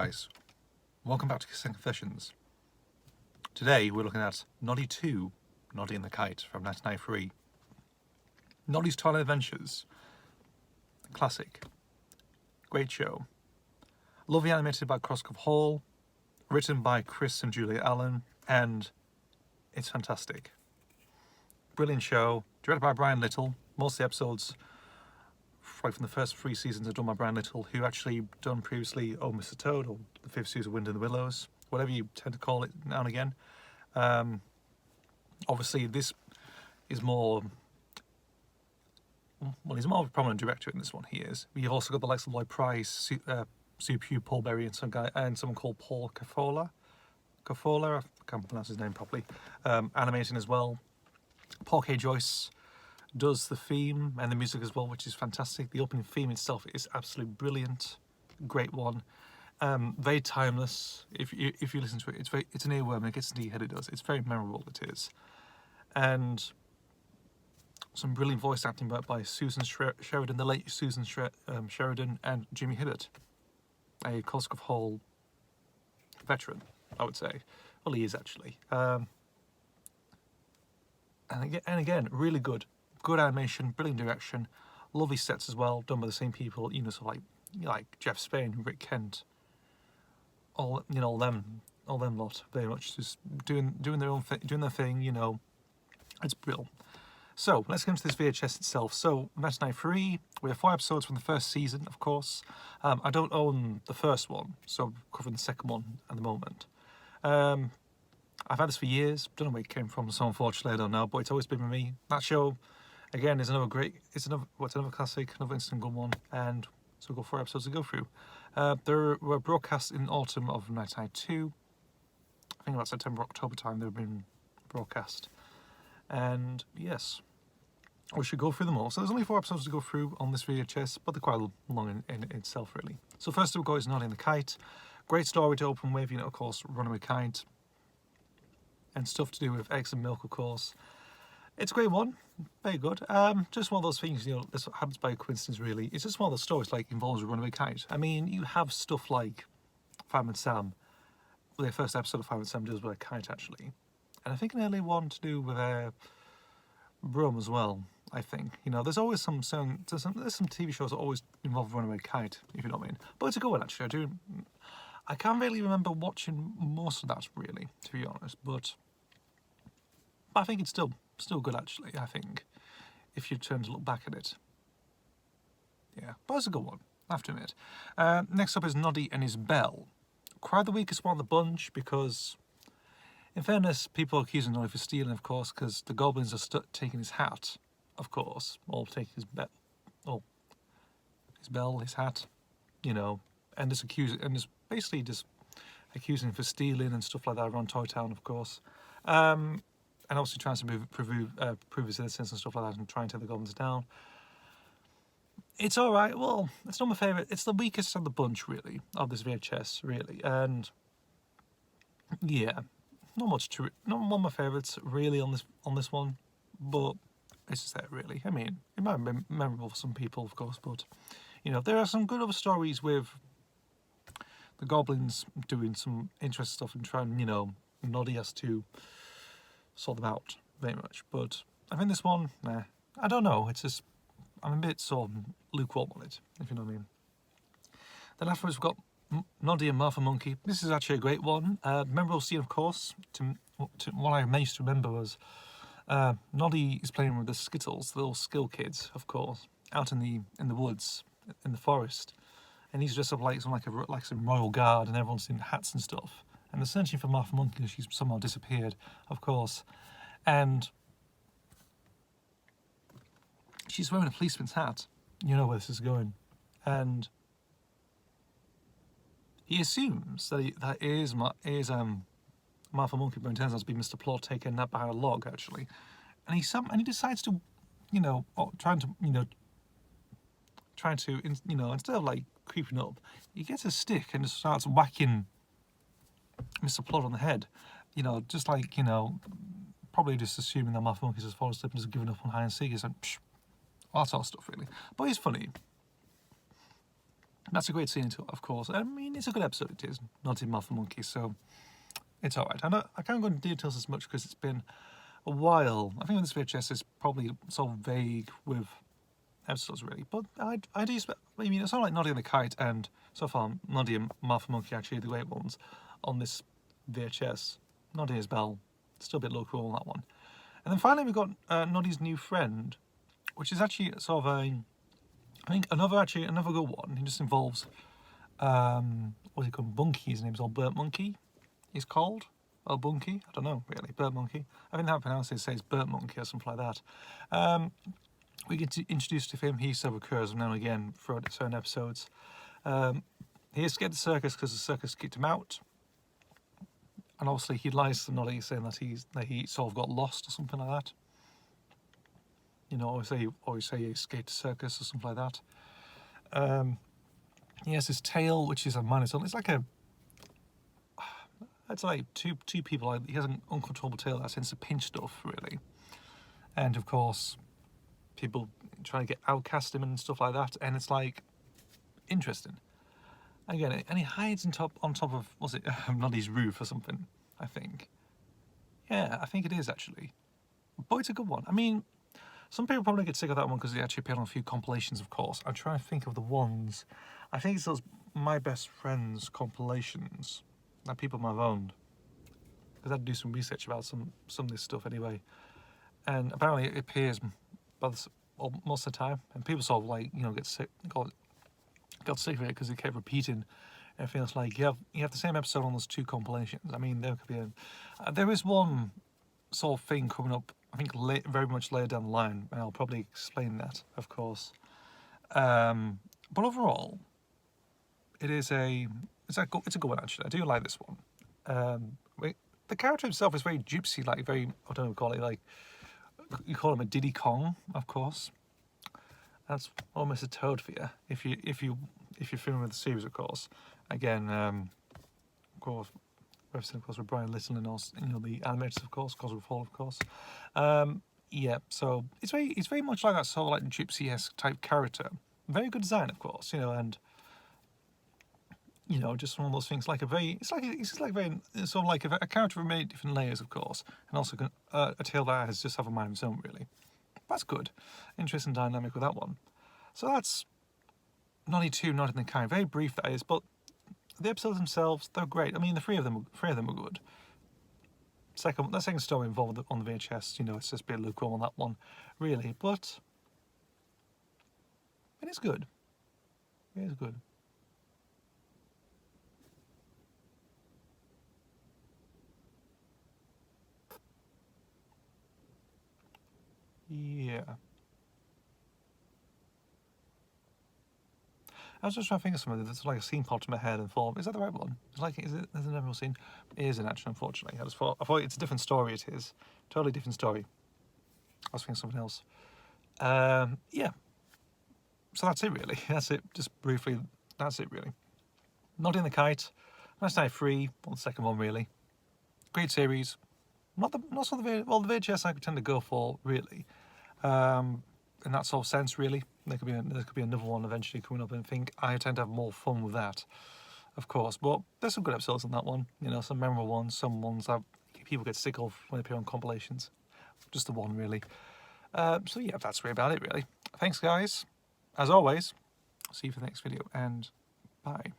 guys, welcome back to Cassette Confessions. Today we're looking at Noddy 2, Noddy and the Kite from 1993. Noddy's Twilight Adventures, classic, great show. Lovely animated by Crosscove Hall, written by Chris and Julia Allen, and it's fantastic. Brilliant show, directed by Brian Little. Most of the episodes right from the first 3 seasons are done by Brian Little, who actually done previously Oh Mr. Toad or the 5th season of Wind in the Willows, whatever you tend to call it now and again. Obviously this is more, well, he's more of a prominent director in this one, he is. You've also got the likes of Lloyd Price, Sue Pugh, Paul Berry, and someone called Paul Cafola, I can't pronounce his name properly, animating as well. Paul K. Joyce does the theme and the music as well, which is fantastic. The opening theme itself is absolutely brilliant, great one, very timeless. If you listen to it, it's an earworm. It gets into your head. It does. It's very memorable. It is, and some brilliant voice acting by Susan Sheridan, the late Susan Sheridan, and Jimmy Hibbert, a Crosscove Hall veteran, I would say. Well, he is actually. And again, really good animation, brilliant direction, lovely sets as well, done by the same people, you know, so like Jeff Spain, Rick Kent, all them lot, very much just doing their own thing, doing their thing, you know. It's brilliant. So let's get into this VHS itself. So 1993, we have 4 episodes from the first season, of course. I don't own the first one, so I'm covering the second one at the moment. I've had this for years, don't know where it came from, so unfortunately I don't know, but it's always been with me. That show, again, is another classic, another instant good one, and so we've got 4 episodes to go through. They were broadcast in autumn of 1992. I think about September, October time they've been broadcast. And yes, we should go through them all. So there's only 4 episodes to go through on this VHS, but they're quite long in itself, really. So first we've got is Noddy and the Kite. Great story to open with, you know, of course, Runaway Kite, and stuff to do with eggs and milk, of course. It's a great one, very good. Just one of those things, you know, this happens by coincidence, really. It's just one of those stories, like, involves a runaway kite. I mean, you have stuff like Fireman Sam. Well, the first episode of Fireman Sam deals with a kite, actually. And I think an early one to do with a broom as well, I think. You know, there's always there's some TV shows that always involve a runaway kite, if you know what I mean. But it's a good one, actually. I can't really remember watching most of that, really, to be honest, but I think it's still good, actually, I think, if you turn to look back at it. Yeah, but it's a good one, I have to admit. Next up is Noddy and his bell. Quite the weakest one of the bunch, because, in fairness, people are accusing Noddy for stealing, of course, because the goblins are taking his hat, of course, or taking his bell, his hat, you know, and just basically just accusing him for stealing and stuff like that around Toy Town, of course. And obviously trying to prove his innocence and stuff like that, and trying to take the goblins down. It's all right. Well, it's not my favourite. It's the weakest of the bunch, really, of this VHS, really. And yeah, not much to it. Not one of my favourites, really, on this one. But it's just that, really. I mean, it might have been memorable for some people, of course, but you know, there are some good other stories with the goblins doing some interesting stuff and trying, you know, Noddy has to sort them out very much. But I think this one, nah, I don't know. It's just, I'm a bit sort of lukewarm on it, if you know what I mean. Then afterwards we've got Noddy and Martha Monkey. This is actually a great one. Memorable scene, of course. What I managed to remember was Noddy is playing with the Skittles, the little Skill kids, of course, out in the woods, in the forest. And he's dressed up like some royal guard, and everyone's in hats and stuff. And they're searching for Martha Monkey because she's somehow disappeared, of course. And she's wearing a policeman's hat. You know where this is going. And he assumes that it is Martha Monkey, but it turns out to be Mr. Plot taking that behind a log, actually. And he decides to, you know, instead of like creeping up, he gets a stick and just starts whacking Mr. Plot on the head. You know, just like, you know, probably just assuming that Martha Monkey's just fallen asleep and just given up on hide and seek. It's like, all that sort of stuff, really. But it's funny. That's a great scene, of course. I mean, it's a good episode, it is. Not in Martha Monkey, so it's alright. I can't go into details as much because it's been a while. I think this VHS is probably so vague with episodes, really. But I do expect, I mean, it's not like Noddy and the Kite, and so far, Noddy and Martha Monkey actually are the great ones on this VHS. Noddy as Belle, still a bit low cool on that one. And then finally, we've got Noddy's new friend, which is actually sort of a, I think another good one. It just involves what's he called? Bunky. His name's old Burt Monkey. He's called Bunky. I don't know really. Burt Monkey. I think how to pronounce it. Says Burt Monkey or something like that. We get introduced to him. He still recurs now and again throughout certain episodes. He escaped the circus because the circus kicked him out. And obviously he lies to Noddy saying that he sort of got lost or something like that. You know, always say he escaped the circus or something like that. He has his tail, which is a minus. It's like it's like two people. Like, he has an uncontrollable tail that tends to pinch stuff, really. And of course, people try to get outcast him and stuff like that. And it's like interesting. Again, and he hides on top of, was it Noddy's roof or something? I think. Yeah, I think it is actually. But it's a good one. I mean, some people probably get sick of that one because they actually appeared on a few compilations, of course. I'm trying to think of the ones. I think it's those My Best Friends compilations that people might have owned. Because I had to do some research about some of this stuff anyway. And apparently it appears most of the time. And people sort of like, you know, got sick of it because it kept repeating. And it feels like you have the same episode on those two compilations. I mean, there could be there is one sort of thing coming up, I think very much later down the line, and I'll probably explain that, of course. But overall, it's a good one actually. I do like this one. The character himself is very gypsy, like very, I don't know, call it like, you call him a Diddy Kong, of course. That's almost a toad for you if you're familiar with the series, of course. Again, of course. Of course, with Brian Little and also, you know, the animators, of course, Cosgrove Hall, of course. Yeah, so it's very much like that sort of like gypsy-esque type character. Very good design, of course, you know, and you know, just one of those things. It's sort of like a character with many different layers, of course, and also a tale that has just have a mind of its own, really. That's good, interesting dynamic with that one. So that's Noddy 2, Noddy and the Kite. Very brief that is, but the episodes themselves, they're great. I mean, the three of them are good. The second story involved on the VHS, you know, it's just a bit lukewarm on that one, really. But it is good. It is good. Yeah. I was just trying to think of something that's like a scene popped in my head and thought, is that the right one? Is it an emerald scene? It isn't actually, unfortunately. I thought it's a different story, it is. Totally different story. I was thinking of something else. Yeah. So that's it, really. That's it. Just briefly, that's it, really. Noddy and the Kite. Nice Night 3, or the second one, really. Great series. The VHS I could tend to go for, really. In that sort of sense, really. There could be another one eventually coming up, and I think I tend to have more fun with that, of course. But there's some good episodes on that one, you know, some memorable ones, some ones that people get sick of when they appear on compilations. Just the one, really. So yeah, that's really about it, really. Thanks, guys. As always, see you for the next video, and bye.